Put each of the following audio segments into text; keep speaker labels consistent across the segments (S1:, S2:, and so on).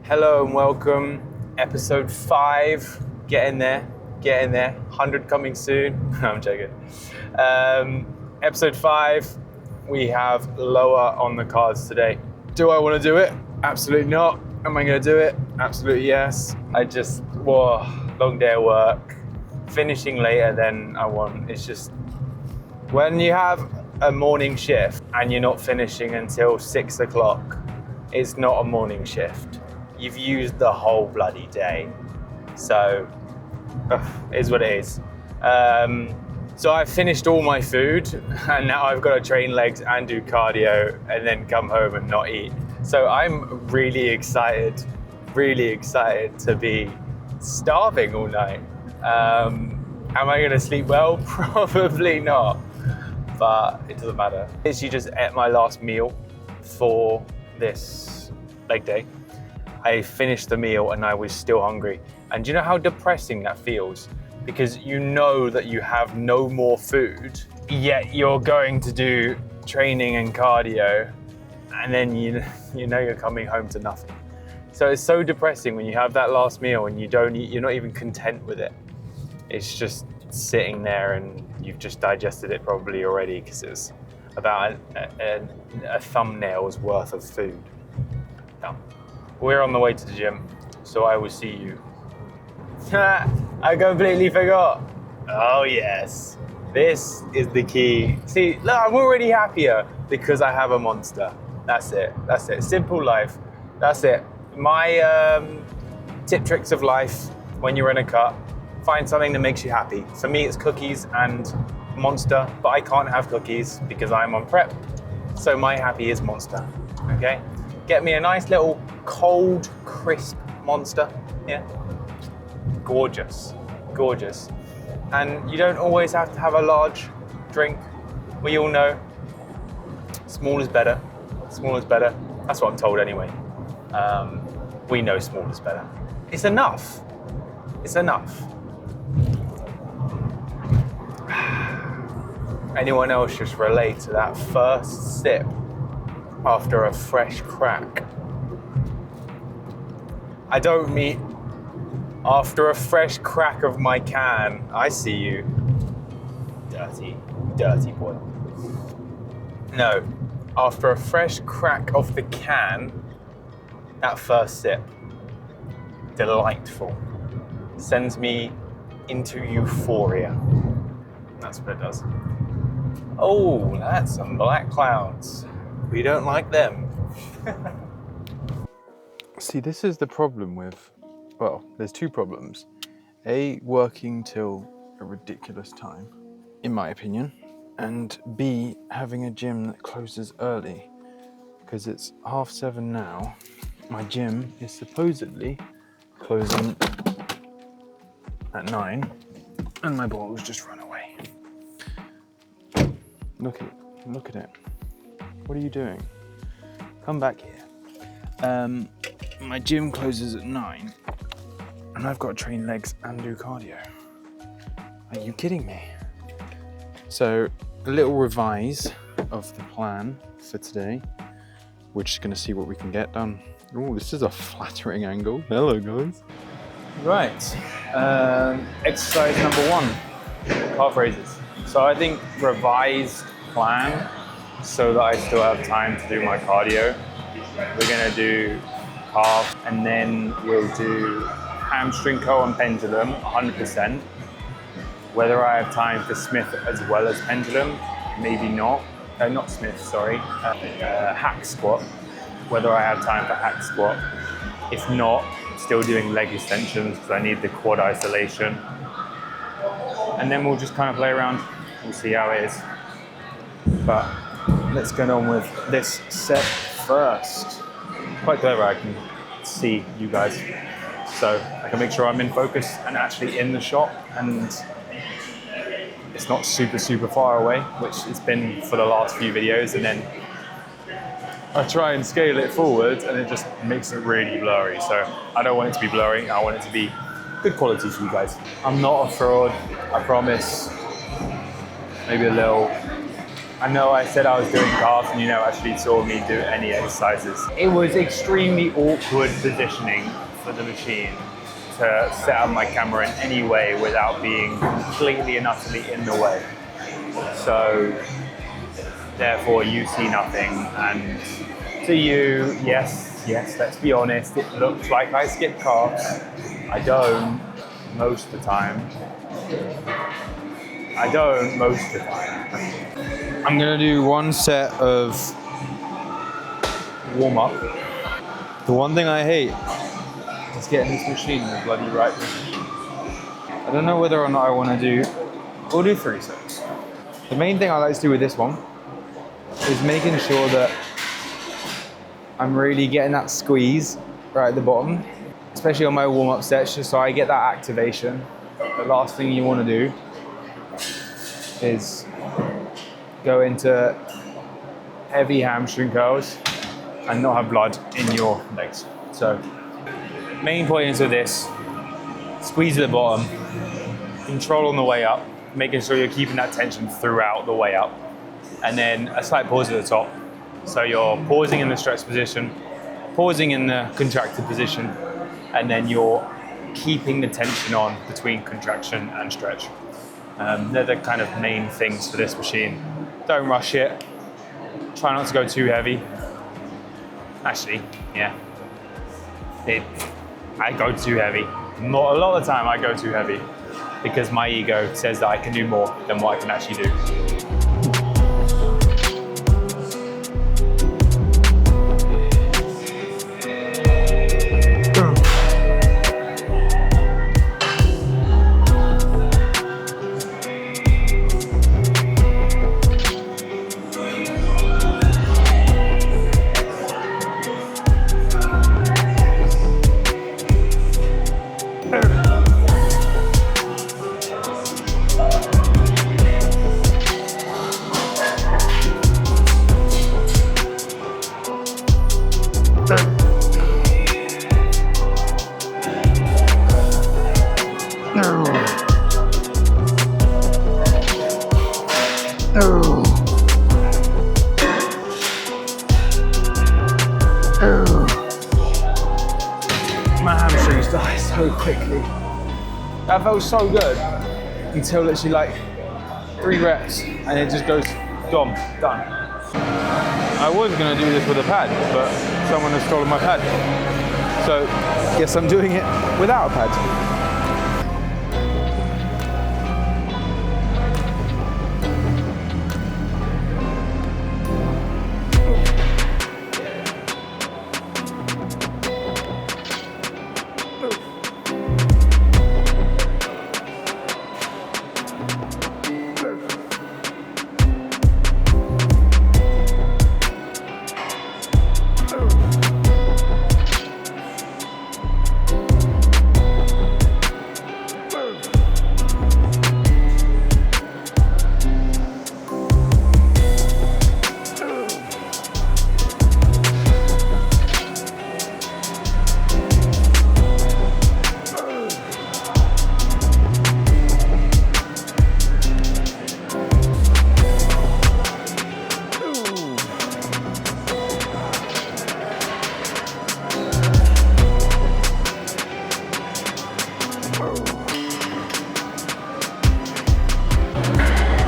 S1: Hello and welcome, episode 5, getting there, 100 coming soon. I'm joking. Episode 5, we have lower on the cards today. Do I want to do it? Absolutely not. Am I going to do it? Absolutely yes. Long day at work, finishing later than I want. It's just, when you have a morning shift and you're not finishing until 6 o'clock, it's not a morning shift. You've used the whole bloody day. So, it is what it is. So I've finished all my food and now I've got to train legs and do cardio and then come home and not eat. So I'm really excited to be starving all night. Am I going to sleep well? Probably not, but it doesn't matter. I literally just ate my last meal for this leg day. I finished the meal and I was still hungry. And do you know how depressing that feels? Because you know that you have no more food, yet you're going to do training and cardio, and then you know you're coming home to nothing. So it's so depressing when you have that last meal and you don't eat, you're not even content with it. It's just sitting there and you've just digested it probably already because it's about a thumbnail's worth of food. No. We're on the way to the gym, so I will see you. I completely forgot. Oh yes, this is the key. See, look, I'm already happier because I have a monster. That's it. Simple life. That's it. My tip tricks of life when you're in a cut, find something that makes you happy. For me, it's cookies and Monster, but I can't have cookies because I'm on prep. So my happy is Monster, okay? Get me a nice little cold, crisp Monster, yeah? Gorgeous. And you don't always have to have a large drink. We all know small is better. That's what I'm told anyway. We know small is better. It's enough. Anyone else just relate to that first sip after a fresh crack? I don't mean after a fresh crack of my can. I see you. Dirty boy. No, after a fresh crack of the can, that first sip, delightful. Sends me into euphoria. That's what it does. Oh, that's some black clouds. We don't like them. See, this is the problem with, well, there's two problems. A, working till a ridiculous time, in my opinion, and B, having a gym that closes early, because it's 7:30 now. My gym is supposedly closing at 9, and my balls just run away. Look at it. What are you doing? Come back here. My gym closes at 9, and I've got to train legs and do cardio. Are you kidding me? So, a little revise of the plan for today. We're just going to see what we can get done. Oh, this is a flattering angle. Hello, guys. Right. Exercise number 1, calf raises. So I think revised plan so that I still have time to do my cardio. We're going to do calf, and then we'll do hamstring curl and pendulum 100%. Whether I have time for Smith as well as pendulum, maybe not. Not Smith, sorry. Hack squat. Whether I have time for hack squat. If not, still doing leg extensions because I need the quad isolation. And then we'll just kind of play around. We'll see how it is. But let's get on with this set first. Quite clever, I can see you guys. So I can make sure I'm in focus and actually in the shot, and it's not super far away, which it's been for the last few videos, and then I try and scale it forward and it just makes it really blurry. So I don't want it to be blurry, I want it to be good quality for you guys. I'm not a fraud, I promise. Maybe a little. I know I said I was doing calves and you never actually saw me do any exercises. It was extremely awkward positioning for the machine to set up my camera in any way without being completely and utterly in the way. So therefore you see nothing, and to you, yes, let's be honest, it looks like I skip calves. I don't most of the time. I'm gonna do one set of warm up. The one thing I hate is getting this machine in the bloody right position. I don't know whether or not I wanna we'll do 3 sets. The main thing I like to do with this one is making sure that I'm really getting that squeeze right at the bottom, especially on my warm-up sets, just so I get that activation. The last thing you wanna do is go into heavy hamstring curls and not have blood in your legs. So main point is with this, squeeze at the bottom, control on the way up, making sure you're keeping that tension throughout the way up, and then a slight pause at the top. So you're pausing in the stretch position, pausing in the contracted position, and then you're keeping the tension on between contraction and stretch. They're the kind of main things for this machine. Don't rush it. Try not to go too heavy. Actually, yeah. I go too heavy. Not a lot of the time I go too heavy because my ego says that I can do more than what I can actually do. My hamstrings die so quickly. That felt so good until literally like 3 reps and it just goes done. I was gonna do this with a pad, but someone has stolen my pad. So guess I'm doing it without a pad.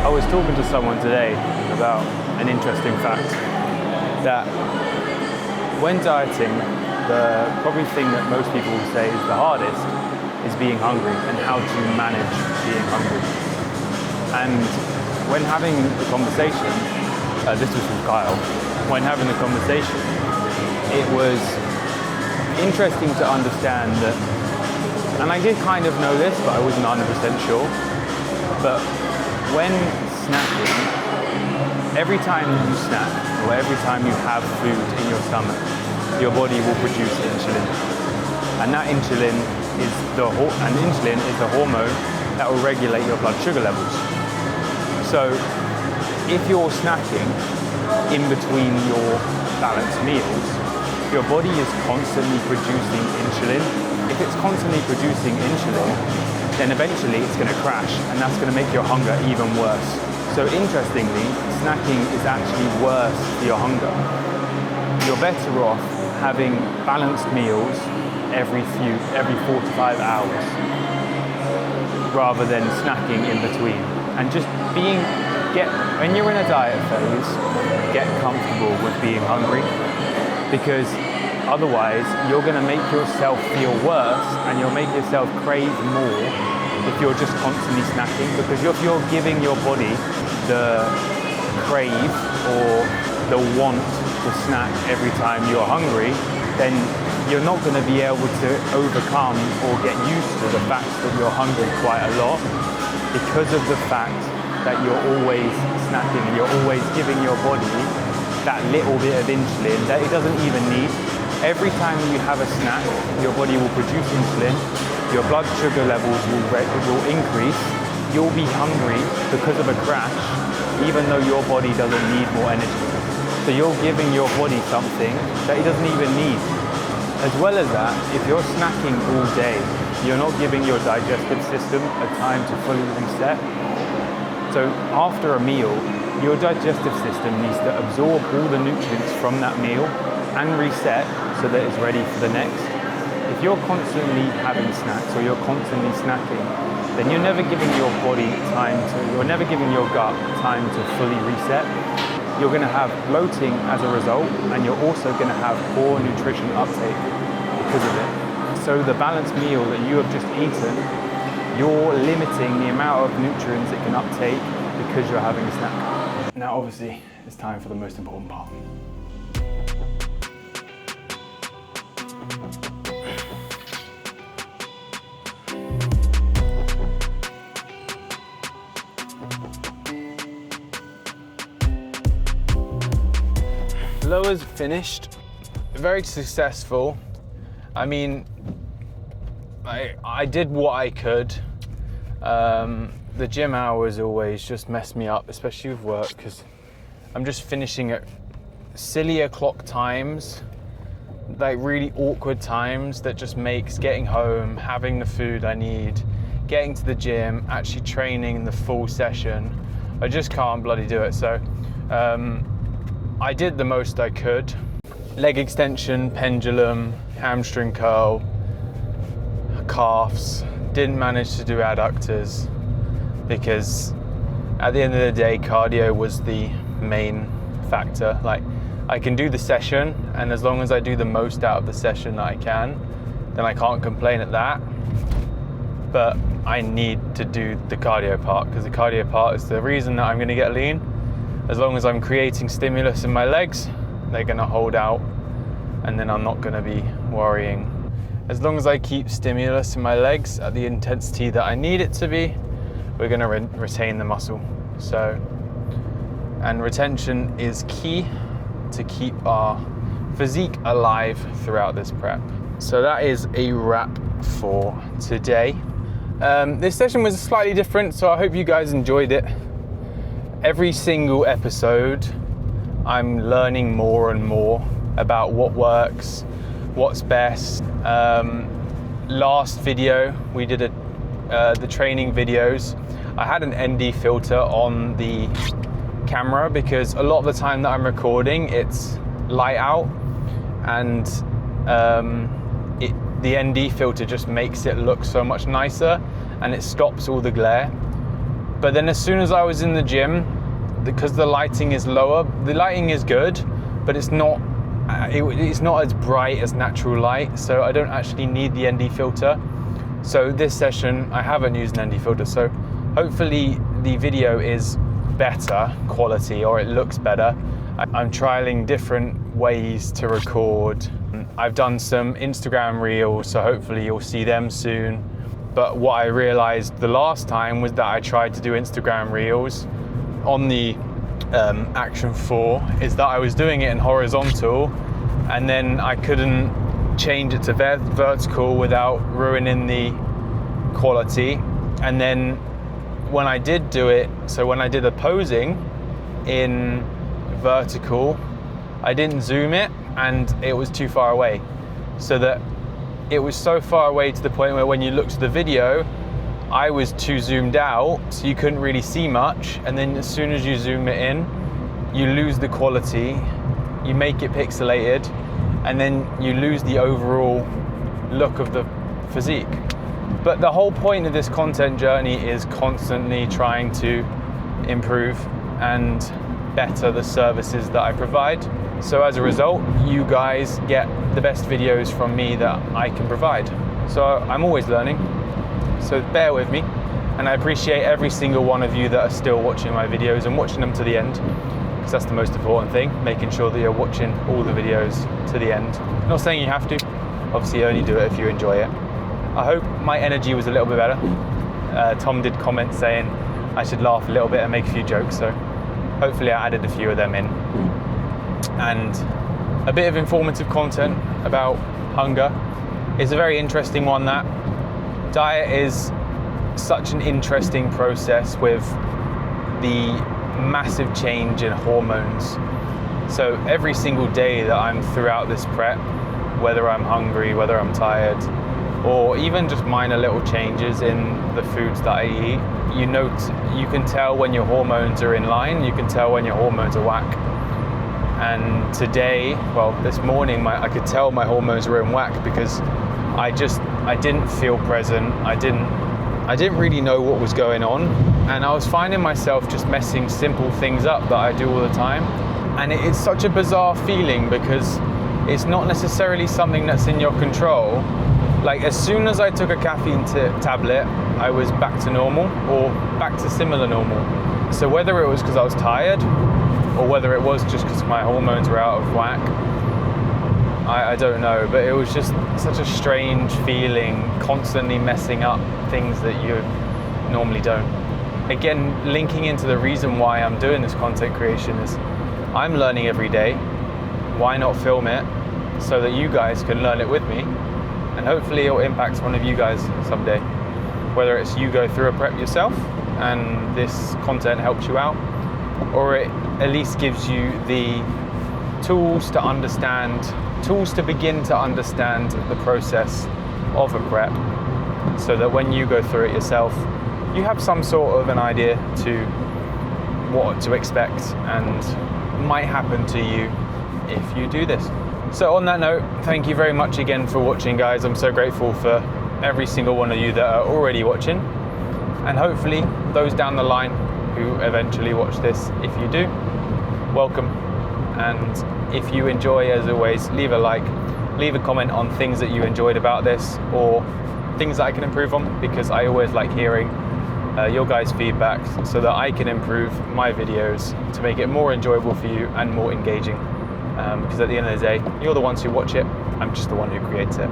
S1: I was talking to someone today about an interesting fact that when dieting, the probably thing that most people will say is the hardest is being hungry and how to manage being hungry. And when having the conversation, this was with Kyle, when having the conversation, it was interesting to understand that, and I did kind of know this, but I wasn't 100% sure, but when snacking, every time you snack or every time you have food in your stomach, your body will produce insulin. And that insulin is the hormone that will regulate your blood sugar levels. So if you're snacking in between your balanced meals, your body is constantly producing insulin. If it's constantly producing insulin, then eventually it's going to crash, and that's going to make your hunger even worse. So interestingly, snacking is actually worse for your hunger. You're better off having balanced meals every 4 to 5 hours rather than snacking in between. And just when you're in a diet phase, get comfortable with being hungry, because otherwise you're going to make yourself feel worse and you'll make yourself crave more if you're just constantly snacking, because if you're giving your body the crave or the want to snack every time you're hungry, then you're not going to be able to overcome or get used to the fact that you're hungry quite a lot, because of the fact that you're always snacking and you're always giving your body that little bit of insulin that it doesn't even need. Every time you have a snack, your body will produce insulin, your blood sugar levels will increase, you'll be hungry because of a crash, even though your body doesn't need more energy. So you're giving your body something that it doesn't even need. As well as that, if you're snacking all day, you're not giving your digestive system a time to fully reset. So after a meal, your digestive system needs to absorb all the nutrients from that meal and reset so that it's ready for the next. If you're constantly having snacks or you're constantly snacking, then you're never giving your body you're never giving your gut time to fully reset. You're going to have bloating as a result, and you're also going to have poor nutrition uptake because of it. So the balanced meal that you have just eaten, you're limiting the amount of nutrients it can uptake because you're having a snack. Now obviously, it's time for the most important part. Lowers finished, very successful. I mean, I did what I could. The gym hours always just mess me up, especially with work, because I'm just finishing at silly o'clock times, like really awkward times that just makes getting home, having the food I need, getting to the gym, actually training the full session, I just can't bloody do it. So I did the most I could. Leg extension, pendulum, hamstring curl, calves. Didn't manage to do adductors because at the end of the day, cardio was the main factor. Like, I can do the session, and as long as I do the most out of the session that I can, then I can't complain at that. But I need to do the cardio part, because the cardio part is the reason that I'm going to get lean. As long as I'm creating stimulus in my legs, they're going to hold out, and then I'm not going to be worrying. As long as I keep stimulus in my legs at the intensity that I need it to be, we're going to retain the muscle. So, and retention is key to keep our physique alive throughout this prep. So that is a wrap for today. This session was slightly different, so I hope you guys enjoyed it. Every single episode, I'm learning more and more about what works, what's best. Last video, we did the training videos. I had an ND filter on the camera because a lot of the time that I'm recording, it's light out, and the ND filter just makes it look so much nicer, and it stops all the glare. But then as soon as I was in the gym, because the lighting is lower, the lighting is good, but it's not as bright as natural light, so I don't actually need the ND filter. So this session, I haven't used an ND filter, so hopefully the video is better quality, or it looks better. I'm trialing different ways to record. I've done some Instagram reels, so hopefully you'll see them soon. But what I realized the last time was that I tried to do Instagram reels on the Action 4 is that I was doing it in horizontal, and then I couldn't change it to vertical without ruining the quality. And then when I did do it, so when I did the posing in vertical, I didn't zoom it, and it was too far away, so that it was so far away to the point where when you looked at the video, I was too zoomed out, so you couldn't really see much. And then as soon as you zoom it in, you lose the quality, you make it pixelated, and then you lose the overall look of the physique. But the whole point of this content journey is constantly trying to improve and better the services that I provide. So as a result, you guys get the best videos from me that I can provide. So I'm always learning, so bear with me. And I appreciate every single one of you that are still watching my videos and watching them to the end, because that's the most important thing, making sure that you're watching all the videos to the end. Not saying you have to, obviously only do it if you enjoy it. I hope my energy was a little bit better. Tom did comment saying I should laugh a little bit and make a few jokes, so hopefully I added a few of them in. And a bit of informative content about hunger is a very interesting one. That diet is such an interesting process with the massive change in hormones. So every single day that I'm throughout this prep, whether I'm hungry, whether I'm tired, or even just minor little changes in the foods that I eat, you can tell when your hormones are in line, you can tell when your hormones are whack. And today, well, this morning, I could tell my hormones were in whack because I didn't feel present. I didn't really know what was going on, and I was finding myself just messing simple things up that I do all the time. And it's such a bizarre feeling because it's not necessarily something that's in your control. Like as soon as I took a caffeine tablet, I was back to normal or back to similar normal. So whether it was because I was tired or whether it was just because my hormones were out of whack, I don't know, but it was just such a strange feeling, constantly messing up things that you normally don't. Again, linking into the reason why I'm doing this content creation is I'm learning every day. Why not film it so that you guys can learn it with me? And hopefully it'll impact one of you guys someday. Whether it's you go through a prep yourself and this content helps you out, or it at least gives you the tools to begin to understand the process of a prep, so that when you go through it yourself, you have some sort of an idea to what to expect and might happen to you if you do this. So on that note, thank you very much again for watching, guys. I'm so grateful for every single one of you that are already watching, and hopefully those down the line who eventually watch this. If you do, welcome. And if you enjoy, as always, leave a like, leave a comment on things that you enjoyed about this or things that I can improve on, because I always like hearing your guys' feedback so that I can improve my videos to make it more enjoyable for you and more engaging. Because at the end of the day, you're the ones who watch it, I'm just the one who creates it.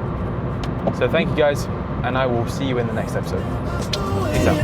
S1: So thank you guys, and I will see you in the next episode. Peace out.